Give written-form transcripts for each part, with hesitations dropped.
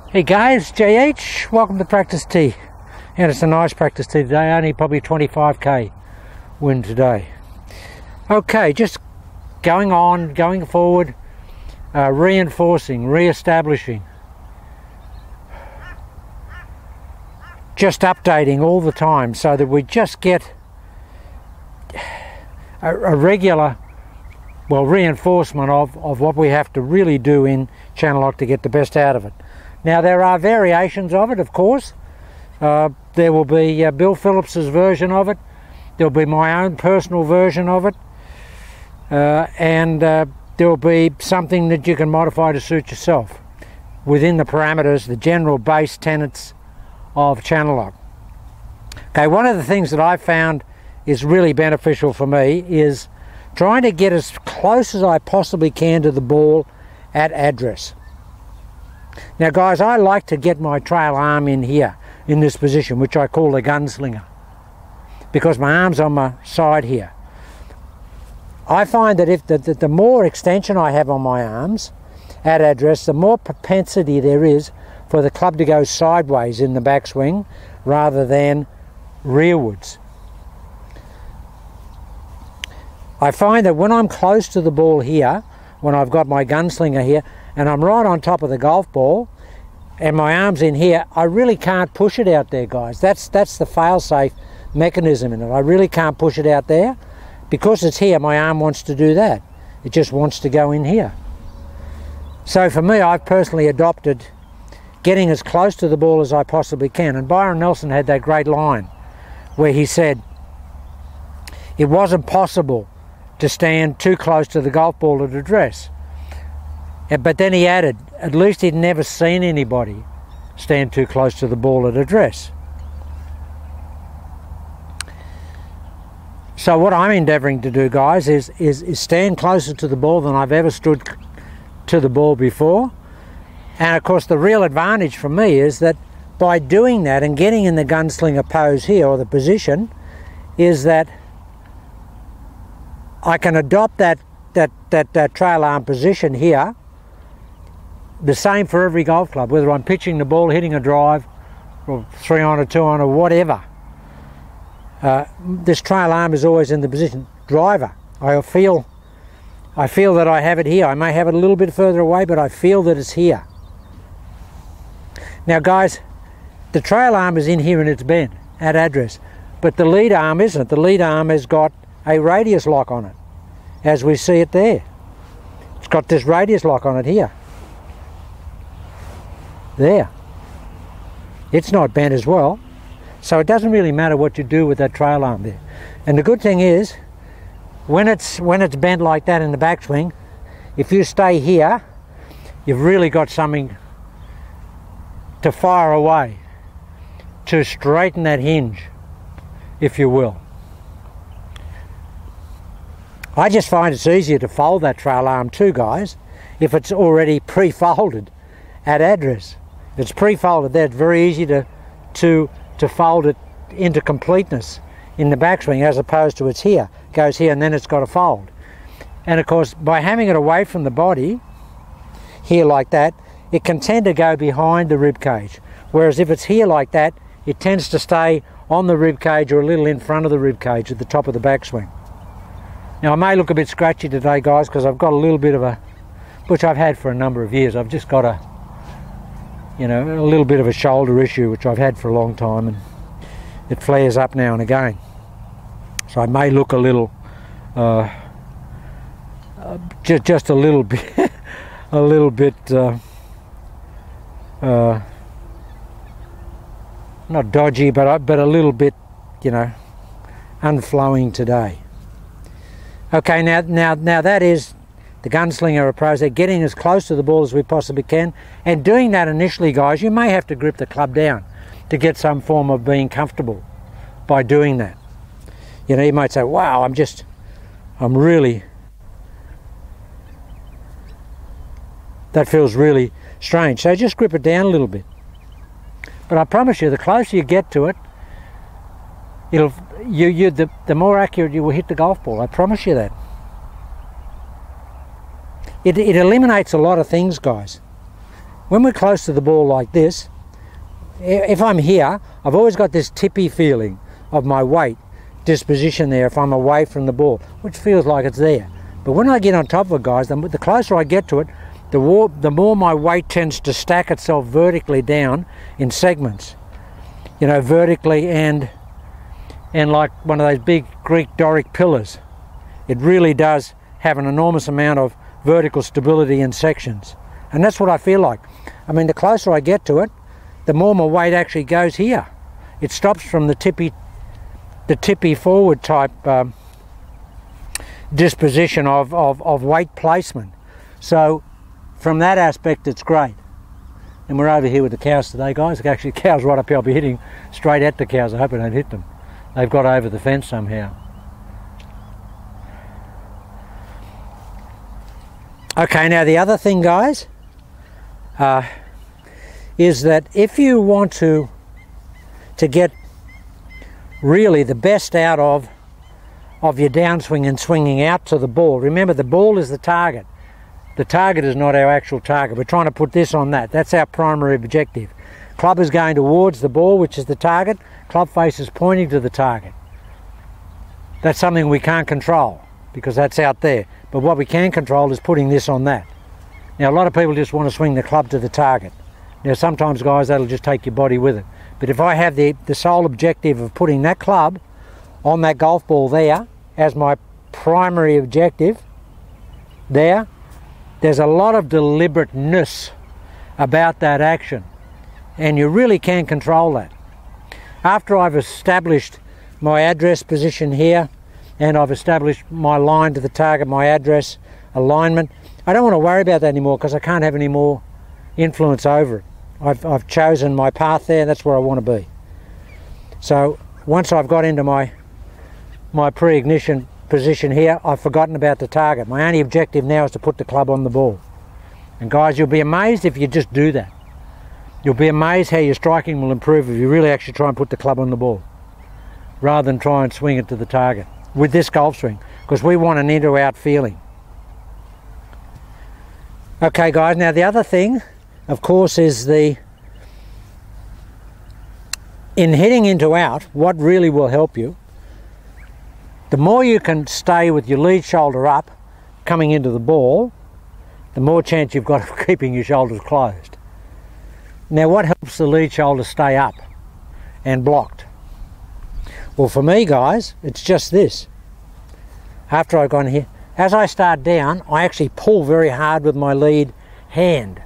Hey guys, JH, welcome to Practice Tee. And it's a nice practice tee today, only probably 25k wind today. Okay, just going on, going forward, reinforcing, re-establishing. Just updating all the time so that we just get a regular, well, reinforcement of what we have to really do in channel lock to get the best out of it. Now there are variations of it, of course. There will be Bill Phillips's version of it. There'll be my own personal version of it. And there will be something that you can modify to suit yourself within the parameters, the general base tenets of channel lock. Okay, one of the things that I found is really beneficial for me is trying to get as close as I possibly can to the ball at address. Now guys, I like to get my trail arm in here, in this position, which I call the gunslinger, because my arm's on my side here. I find that if the more extension I have on my arms at address, the more propensity there is for the club to go sideways in the backswing rather than rearwards. I find that when I'm close to the ball here, when I've got my gunslinger here, and I'm right on top of the golf ball, and my arm's in here, I really can't push it out there, guys. That's the fail-safe mechanism in it. I really can't push it out there. Because it's here, my arm wants to do that. It just wants to go in here. So for me, I've personally adopted getting as close to the ball as I possibly can. And Byron Nelson had that great line where he said, it wasn't possible to stand too close to the golf ball at address. But then he added, at least he'd never seen anybody stand too close to the ball at address. So what I'm endeavouring to do, guys, is stand closer to the ball than I've ever stood to the ball before. And of course the real advantage for me is that by doing that and getting in the gunslinger pose here, or the position, is that I can adopt that trail arm position here, the same for every golf club, whether I'm pitching the ball, hitting a drive, or 3-iron or 2-iron or whatever. This trail arm is always in the position. Driver, I feel that I have it here. I may have it a little bit further away, but I feel that it's here. Now guys, the trail arm is in here in its bend at address, but the lead arm isn't. The lead arm has got a radius lock on it, as we see it there. It's got this radius lock on it here. There. It's not bent as well. So it doesn't really matter what you do with that trail arm there. And the good thing is, when it's bent like that in the backswing, if you stay here, you've really got something to fire away, to straighten that hinge, if you will. I just find it's easier to fold that trail arm too, guys, if it's already pre-folded at address. If it's pre-folded there, it's very easy to fold it into completeness in the backswing, as opposed to it's here, goes here and then it's got to fold. And of course, by having it away from the body here like that, it can tend to go behind the rib cage, whereas if it's here like that, it tends to stay on the rib cage or a little in front of the rib cage at the top of the backswing. Now I may look a bit scratchy today, guys, because I've got a little bit of a, which I've had for a number of years, I've just got a, you know, a little bit of a shoulder issue, which I've had for a long time, and it flares up now and again. So I may look a little, just a little bit, a little bit, not dodgy, but a little bit, you know, unflowing today. Okay, now that is the Gunslinger Approach. They're getting as close to the ball as we possibly can, and doing that initially, guys, you may have to grip the club down to get some form of being comfortable by doing that. You know, you might say, wow, I'm really, that feels really strange. So just grip it down a little bit. But I promise you, the closer you get to it, the more accurate you will hit the golf ball. I promise you that. It eliminates a lot of things, guys. when we're close to the ball like this, if I'm here, I've always got this tippy feeling of my weight disposition there if I'm away from the ball, which feels like it's there. But when I get on top of it, guys, the closer I get to it, the more my weight tends to stack itself vertically down in segments. You know, vertically and like one of those big Greek Doric pillars. It really does have an enormous amount of vertical stability in sections. And that's what I feel like. I mean, the closer I get to it, the more my weight actually goes here. It stops from the tippy forward type disposition of weight placement. So from that aspect, it's great. And we're over here with the cows today, guys. Actually, cows right up here. I'll be hitting straight at the cows. I hope I don't hit them. They've got over the fence somehow. Okay, now the other thing, guys, is that if you want to get really the best out of your downswing and swinging out to the ball, remember the ball is the target. The target is not our actual target. We're trying to put this on that. That's our primary objective. Club is going towards the ball, which is the target. Club face is pointing to the target. That's something we can't control because that's out there. But what we can control is putting this on that. Now, a lot of people just want to swing the club to the target. Now, sometimes, guys, that'll just take your body with it. But if I have the sole objective of putting that club on that golf ball there as my primary objective, there's a lot of deliberateness about that action. And you really can control that. After I've established my address position here, and I've established my line to the target, my address alignment, I don't want to worry about that anymore because I can't have any more influence over it. I've chosen my path there, that's where I want to be. So once I've got into my pre-ignition position here, I've forgotten about the target. My only objective now is to put the club on the ball. And guys, you'll be amazed if you just do that. You'll be amazed how your striking will improve if you really actually try and put the club on the ball rather than try and swing it to the target with this golf swing, because we want an in-to-out feeling. Okay, guys, now the other thing, of course, is in hitting into out, what really will help you, the more you can stay with your lead shoulder up coming into the ball, the more chance you've got of keeping your shoulders closed. Now, what helps the lead shoulder stay up and blocked? Well, for me, guys, it's just this. After I've gone here, as I start down, I actually pull very hard with my lead hand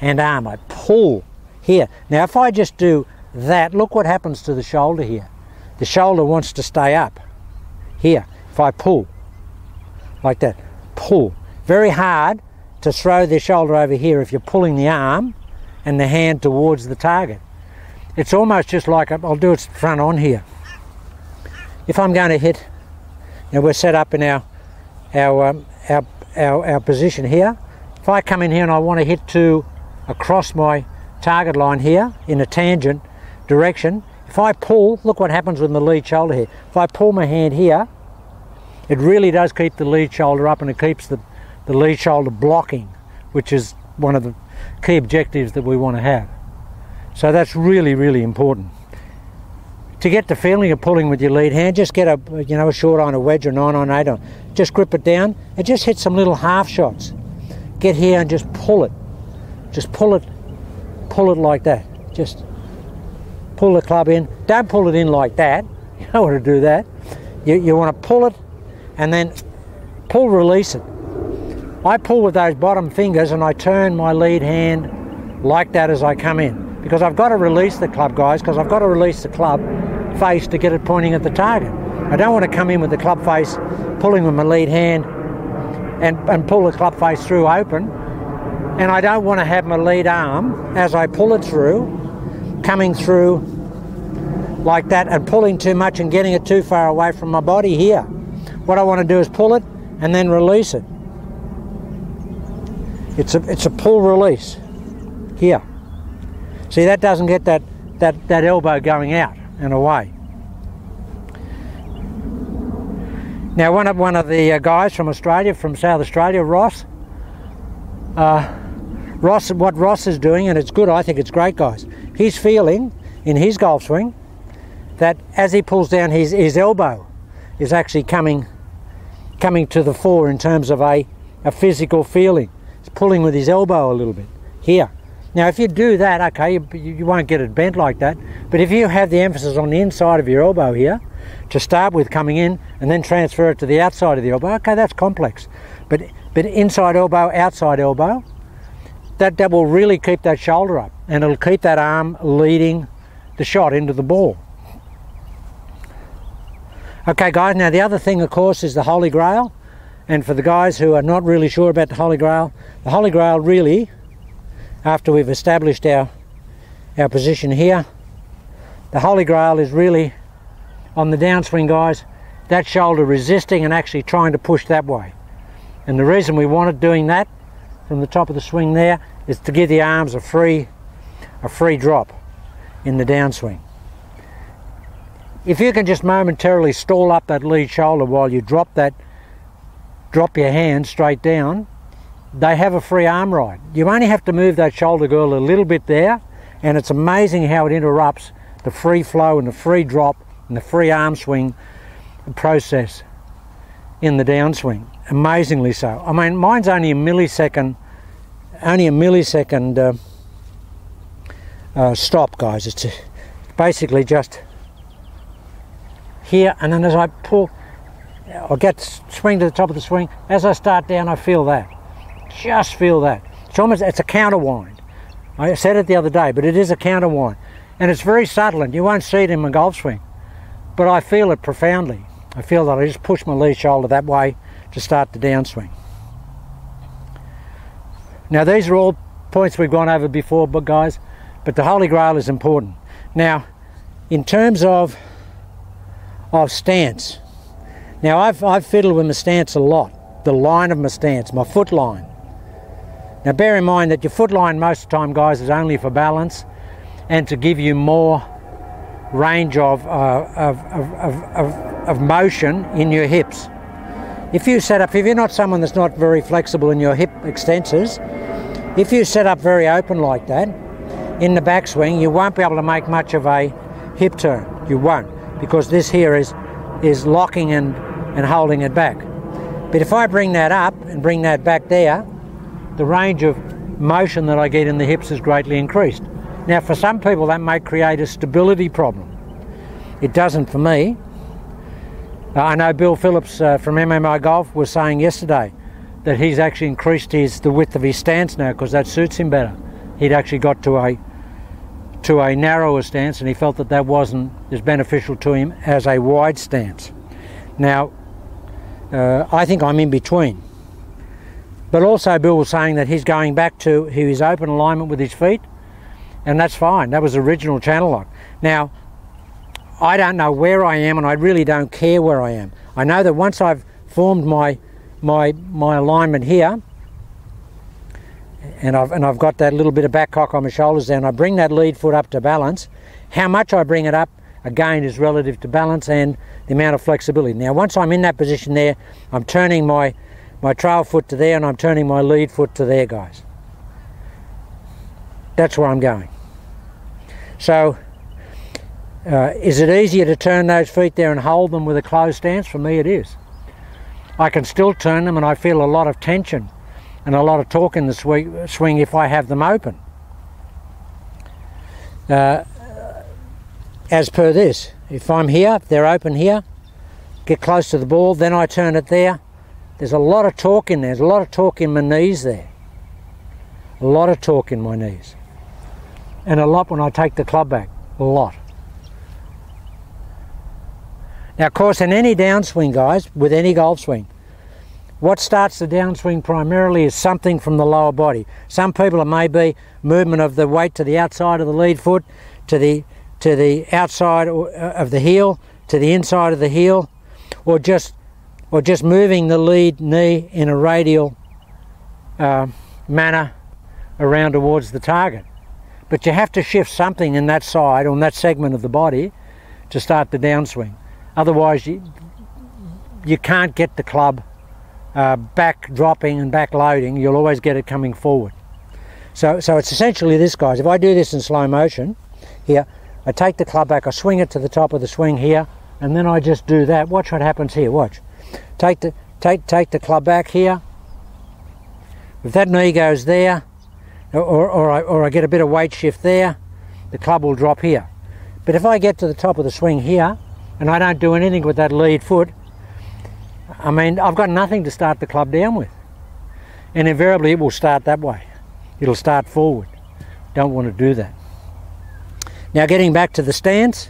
and arm. I pull here. Now, if I just do that, look what happens to the shoulder here. The shoulder wants to stay up here. If I pull like that, pull very hard to throw the shoulder over here if you're pulling the arm and the hand towards the target. It's almost just like, I'll do it front on here. If I'm going to hit, you know, we're set up in our position here. If I come in here and I want to hit across my target line here in a tangent direction, if I pull, look what happens with the lead shoulder here. If I pull my hand here, it really does keep the lead shoulder up and it keeps the lead shoulder blocking, which is one of the key objectives that we want to have. So that's really, really important. To get the feeling of pulling with your lead hand, just get a short iron, a wedge, or 9-iron, 8-iron. Just grip it down and just hit some little half shots. Get here and just pull it. Just pull it like that. Just pull the club in. Don't pull it in like that. You don't want to do that. You want to pull it and then release it. I pull with those bottom fingers and I turn my lead hand like that as I come in. Because I've got to release the club, guys, because I've got to release the club face to get it pointing at the target. I don't want to come in with the club face pulling with my lead hand and pull the club face through open. And I don't want to have my lead arm, as I pull it through, coming through like that and pulling too much and getting it too far away from my body here. What I want to do is pull it and then release it. It's a pull release here. See, that doesn't get that elbow going out and away. Now, one of the guys from Australia, from South Australia, Ross what Ross is doing, and it's good, I think it's great, guys. He's feeling in his golf swing that as he pulls down, his elbow is actually coming to the fore in terms of a physical feeling. He's pulling with his elbow a little bit here. Now if you do that, okay, you won't get it bent like that, but if you have the emphasis on the inside of your elbow here, to start with coming in and then transfer it to the outside of the elbow, okay, that's complex. But inside elbow, outside elbow, that will really keep that shoulder up, and it'll keep that arm leading the shot into the ball. Okay guys, now the other thing of course is the Holy Grail, and for the guys who are not really sure about the Holy Grail really, after we've established our position here, the Holy Grail is really on the downswing, guys, that shoulder resisting and actually trying to push that way. And the reason we wanted doing that from the top of the swing there is to give the arms a free drop in the downswing. If you can just momentarily stall up that lead shoulder while you drop your hand straight down, they have a free arm ride. You only have to move that shoulder girdle a little bit there, and it's amazing how it interrupts the free flow and the free drop and the free arm swing process in the downswing. Amazingly so. I mean, mine's only a millisecond stop, guys. It's basically just here, and then as I pull, I swing to the top of the swing. As I start down, I feel that. Just feel that. It's a counter wind. I said it the other day, but it is a counter wind, and it's very subtle, and you won't see it in my golf swing, but I feel it profoundly. I feel that I just push my lead shoulder that way to start the downswing. Now these are all points we've gone over before, but guys, but the Holy Grail is important. Now, in terms of stance, now I've fiddled with my stance a lot, the line of my stance, my foot line. Now bear in mind that your foot line most of the time, guys, is only for balance and to give you more range of motion in your hips. If you're not someone that's not very flexible in your hip extensors, if you set up very open like that in the backswing, you won't be able to make much of a hip turn. You won't, because this here is locking and holding it back. But if I bring that up and bring that back there, the range of motion that I get in the hips is greatly increased. Now for some people that may create a stability problem. It doesn't for me. I know Bill Phillips from MMI Golf was saying yesterday that he's actually increased the width of his stance now because that suits him better. He'd actually got to a narrower stance, and he felt that wasn't as beneficial to him as a wide stance. Now, I think I'm in between. But also Bill was saying that he's going back to his open alignment with his feet, and that's fine. That was original channel lock. Now, I don't know where I am, and I really don't care where I am. I know that once I've formed my alignment here, and I've got that little bit of back cock on my shoulders there, and I bring that lead foot up to balance. How much I bring it up, again, is relative to balance and the amount of flexibility. Now, once I'm in that position there, I'm turning my trail foot to there, and I'm turning my lead foot to there, guys. That's where I'm going. So, is it easier to turn those feet there and hold them with a closed stance? For me, it is. I can still turn them, and I feel a lot of tension and a lot of torque in the swing if I have them open. As per this, if I'm here, if they're open here, get close to the ball, then I turn it there. There's a lot of torque in there. There's a lot of torque in my knees there. A lot of torque in my knees. And a lot when I take the club back. A lot. Now, of course, in any downswing, guys, with any golf swing, what starts the downswing primarily is something from the lower body. Some people, it may be movement of the weight to the outside of the lead foot, to the outside of the heel, to the inside of the heel, or just moving the lead knee in a radial manner around towards the target. But you have to shift something in that side, on that segment of the body, to start the downswing. Otherwise, you can't get the club back dropping and back loading. You'll always get it coming forward. So it's essentially this, guys. If I do this in slow motion, here, I take the club back, I swing it to the top of the swing here, and then I just do that. Watch what happens here, watch. Take the club back here. If that knee goes there, or I get a bit of weight shift there, the club will drop here. But if I get to the top of the swing here, and I don't do anything with that lead foot, I mean, I've got nothing to start the club down with. And invariably it will start that way. It'll start forward. Don't want to do that. Now getting back to the stance,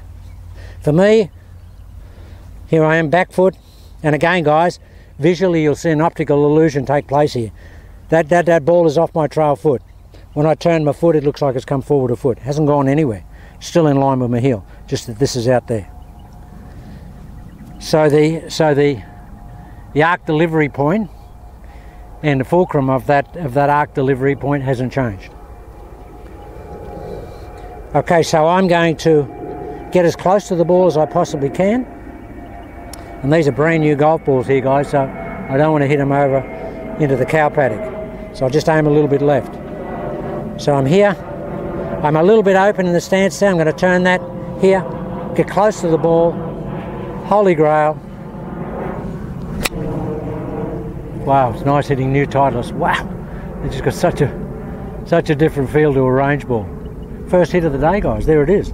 for me, here I am, back foot, and again guys, visually you'll see an optical illusion take place here. That ball is off my trail foot. When I turn my foot, it looks like it's come forward a foot. It hasn't gone anywhere. It's still in line with my heel, just that this is out there. So the arc delivery point and the fulcrum of that arc delivery point hasn't changed. Okay, so I'm going to get as close to the ball as I possibly can. And these are brand new golf balls here, guys, so I don't want to hit them over into the cow paddock. So I'll just aim a little bit left. So I'm here. I'm a little bit open in the stance there. I'm going to turn that here, get close to the ball. Holy Grail. Wow, it's nice hitting new Titleist. Wow, it's just got such a different feel to a range ball. First hit of the day, guys. There it is.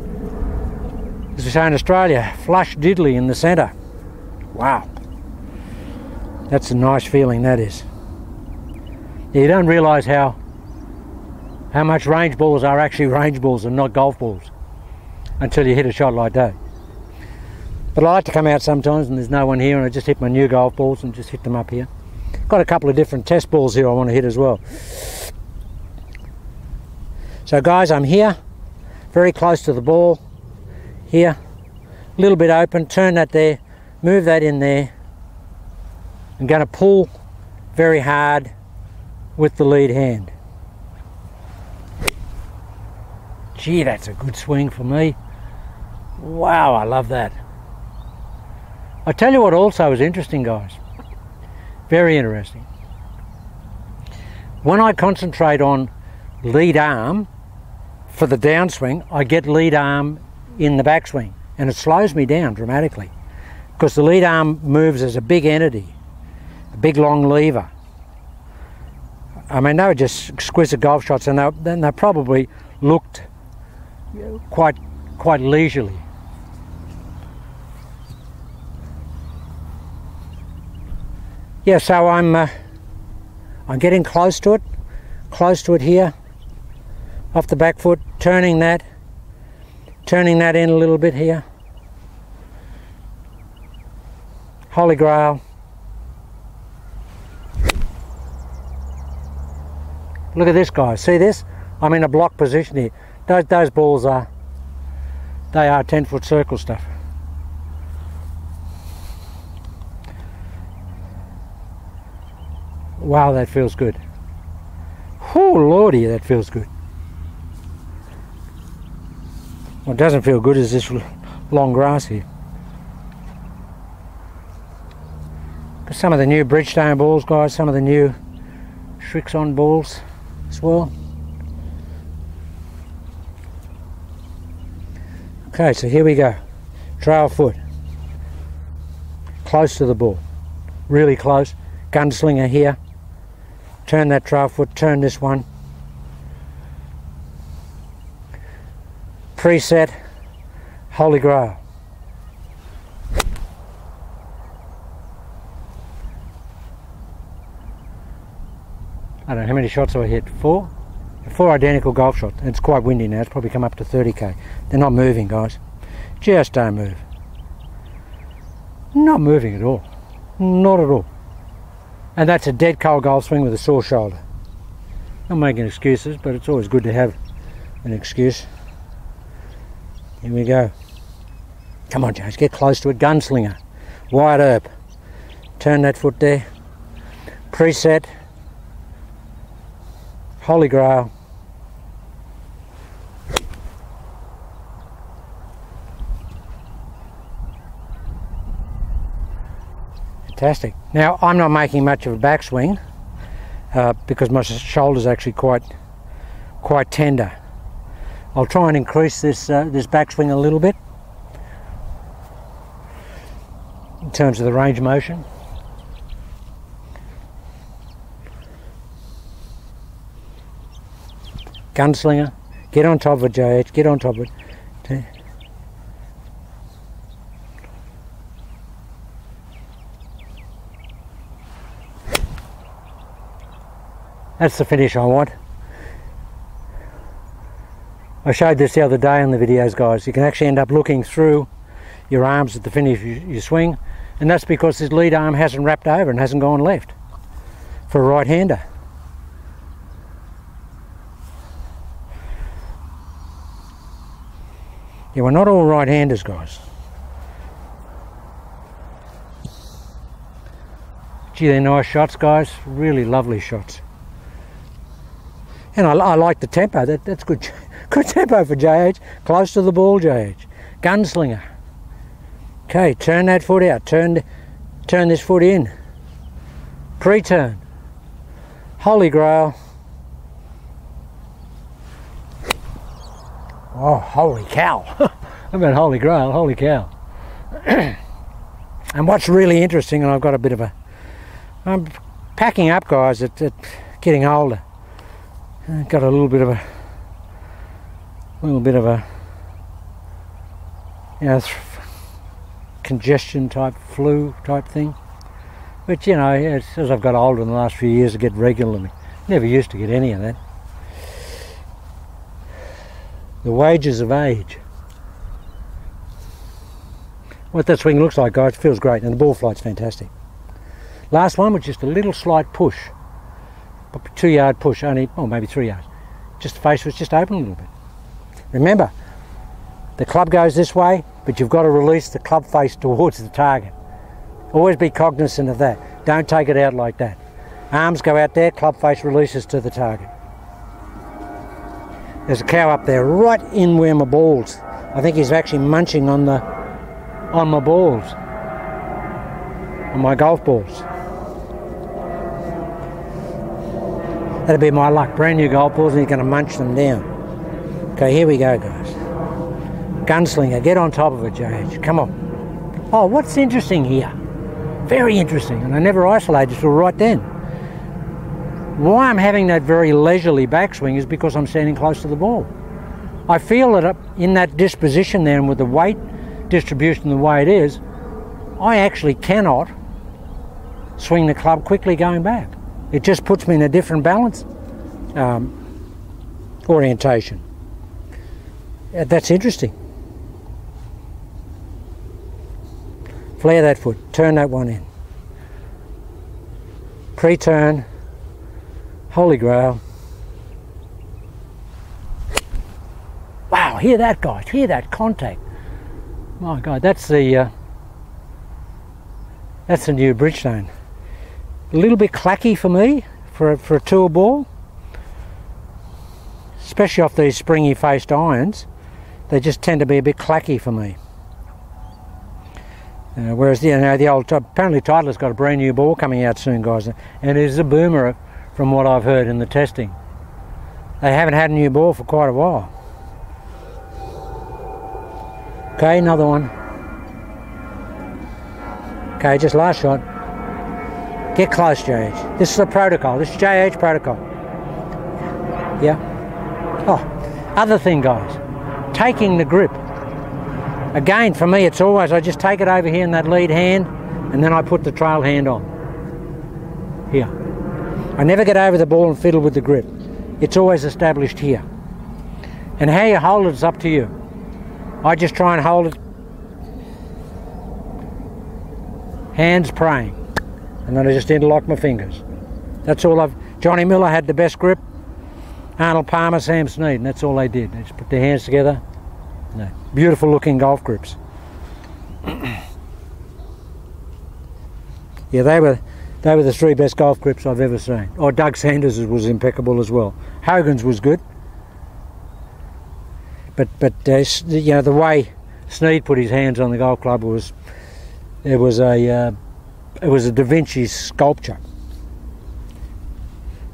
This is shown Australia. Flush diddly in the centre. Wow, that's a nice feeling. That is. You don't realise how much range balls are actually range balls and not golf balls until you hit a shot like that. But I like to come out sometimes and there's no one here, and I just hit my new golf balls and just hit them up here. Got a couple of different test balls here I want to hit as well. So guys, I'm here, very close to the ball, here, a little bit open, turn that there, move that in there. I'm going to pull very hard with the lead hand. Gee, that's a good swing for me. Wow, I love that. I tell you what also is interesting, guys. Very interesting. When I concentrate on lead arm for the downswing, I get lead arm in the backswing, and it slows me down dramatically because the lead arm moves as a big entity, a big long lever. I mean, they were just exquisite golf shots, and they probably looked quite leisurely. Yeah, so I'm getting close to it here, off the back foot, turning that in a little bit here. Holy Grail. Look at this, guys. See this? I'm in a block position here. Those balls are 10-foot circle stuff. Wow, that feels good. Oh lordy, that feels good. What doesn't feel good is this long grass here. Got some of the new Bridgestone balls, guys, some of the new Shrixon balls as well. Okay, so here we go. Trail foot. Close to the ball. Really close. Gunslinger here. Turn that trail foot, turn this one. Preset, Holy Grail. I don't know how many shots have I hit. 4? 4 identical golf shots. It's quite windy now. It's probably come up to 30k. They're not moving, guys. Just don't move. Not moving at all. Not at all. And that's a dead cold golf swing with a sore shoulder. I'm making excuses, but it's always good to have an excuse. Here we go. Come on, James, get close to it. Gunslinger. Wide up. Turn that foot there. Preset. Holy Grail. Fantastic. Now, I'm not making much of a backswing because my shoulder's actually quite quite tender. I'll try and increase this this backswing a little bit in terms of the range motion. Gunslinger, get on top of it, JH, get on top of it. That's the finish I want. I showed this the other day in the videos, guys. You can actually end up looking through your arms at the finish you swing, and that's because this lead arm hasn't wrapped over and hasn't gone left for a right-hander. Yeah, we're not all right-handers, guys. Gee, they're nice shots, guys. Really lovely shots. And I like the tempo. That's good. Good tempo for JH. Close to the ball, JH. Gunslinger. Okay, turn that foot out. Turn this foot in. Pre-turn. Holy Grail. Oh, holy cow. I meant Holy Grail, holy cow. And what's really interesting, and I've got a bit of a... I'm packing up, guys, at getting older. I've got a little bit of a... you know, congestion type, flu type thing. But, you know, as I've got older in the last few years, I get regularly. Never used to get any of that. The wages of age. What that swing looks like, guys, feels great, and the Bullfight's fantastic. Last one was just a little slight push, 2 yard push, only, or maybe 3 yards. Just the face was just open a little bit. Remember, the club goes this way, but you've got to release the club face towards the target. Always be cognizant of that. Don't take it out like that. Arms go out there, club face releases to the target. There's a cow up there right in where my balls. I think he's actually munching on my balls, on my golf balls. That'll be my luck. Brand new golf balls, and he's going to munch them down. Okay, here we go, guys. Gunslinger, get on top of it, JH. Come on. Oh, what's interesting here? Very interesting, and I never isolated till right then. Why I'm having that very leisurely backswing is because I'm standing close to the ball. I feel that in that disposition there, and with the weight distribution the way it is, I actually cannot swing the club quickly going back. It just puts me in a different balance orientation. That's interesting. Flare that foot, turn that one in. Pre-turn. Holy Grail. Wow, hear that, guys, hear that contact. My God, that's the new Bridgestone. A little bit clacky for me for a tour ball, especially off these springy faced irons. They just tend to be a bit clacky for me. Whereas, you know, the old, apparently Titleist's got a brand new ball coming out soon, guys, and it is a boomer from what I've heard in the testing. They haven't had a new ball for quite a while. Okay, another one. Okay, just last shot. Get close, JH. This is the protocol. This is JH protocol. Yeah. Oh, other thing, guys. Taking the grip. Again, for me, it's always, I just take it over here in that lead hand, and then I put the trail hand on. Here. I never get over the ball and fiddle with the grip. It's always established here. And how you hold it is up to you. I just try and hold it hands praying, and then I just interlock my fingers. That's all Johnny Miller had the best grip, Arnold Palmer, Sam Snead, and that's all they did. They just put their hands together. No, beautiful looking golf grips. Yeah, they were the three best golf grips I've ever seen. Oh, Doug Sanders was impeccable as well. Hogan's was good. But you know, the way Snead put his hands on the golf club was a Da Vinci sculpture.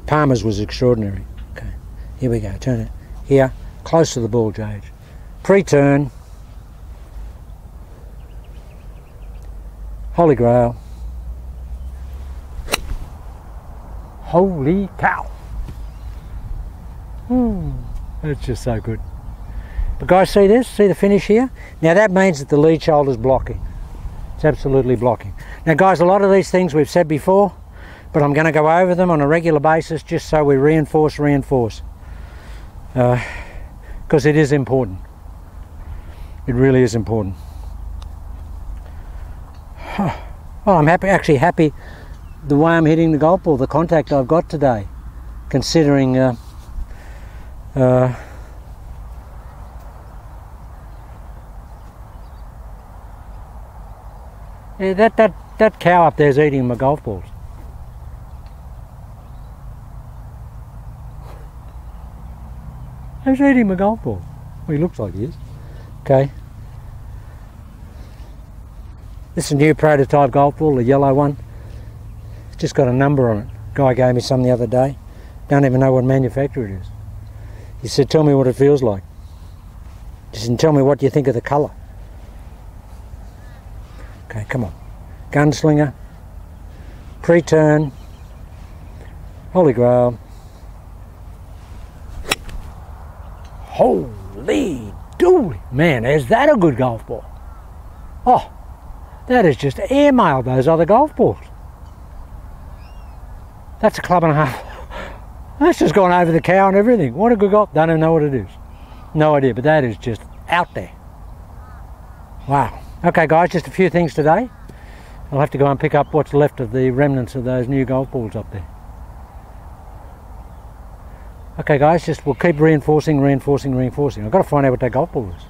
Palmer's was extraordinary. Okay, Here we go, turn it. Here, close to the ball, Jage. Pre-turn. Holy Grail. Holy cow. That's just so good. But guys, see this? See the finish here? Now that means that the lead shoulder's blocking. It's absolutely blocking. Now guys, a lot of these things we've said before, but I'm going to go over them on a regular basis just so we reinforce. Because it is important. It really is important. Well, I'm actually happy the way I'm hitting the golf ball, the contact I've got today, considering yeah, that cow up there's eating my golf balls. He's eating my golf ball. Well, he looks like he is. Okay. This is a new prototype golf ball, the yellow one. It's just got a number on it. Guy gave me some the other day. Don't even know what manufacturer it is. He said, tell me what it feels like. Just didn't tell me what you think of the colour. Okay, come on. Gunslinger. Pre-turn. Holy Grail. Holy dooly. Man, is that a good golf ball? Oh, that is just airmailed those other golf balls. That's a club and a half. That's just gone over the cow and everything. What a good golf. Don't even know what it is. No idea, but that is just out there. Wow. Okay guys, just a few things today. I'll have to go and pick up what's left of the remnants of those new golf balls up there. Okay guys, we'll keep reinforcing. I've got to find out what that golf ball is.